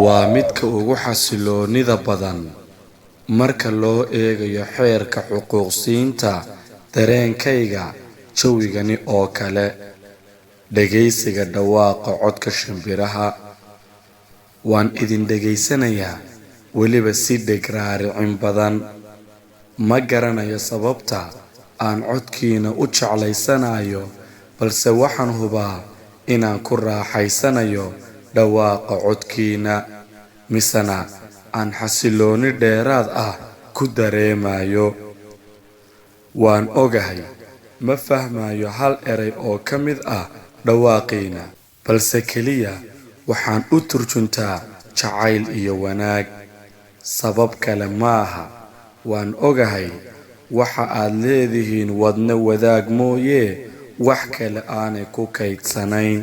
waa midka ugu xasiloonida badan marka loo eegayo xeerka xuquuqsiinta dareenkayga jawigani oo kale dhageysiga dhawaaqa codka shimbiraha waan idin dhageysanayaa weliba si dhegraaricin badan ma garanayo sababta aan codkiina u jeclaysanayo balse waxaan hubaa inaan ku raaxaysanayo dhawaaqa codkiina misana aan xasilooni dheeraad ah ku dareemayo waan ogahay ma fahmayo hal eray oo ka mid ah dhawaaqiina balse keliya waxaan u turjuntaa jacayl iyo wanaag sabab kale maaha waan ogahay waxa aad leedihiin wadna wadaag mooyee wax kale aanay ku kaydsanayn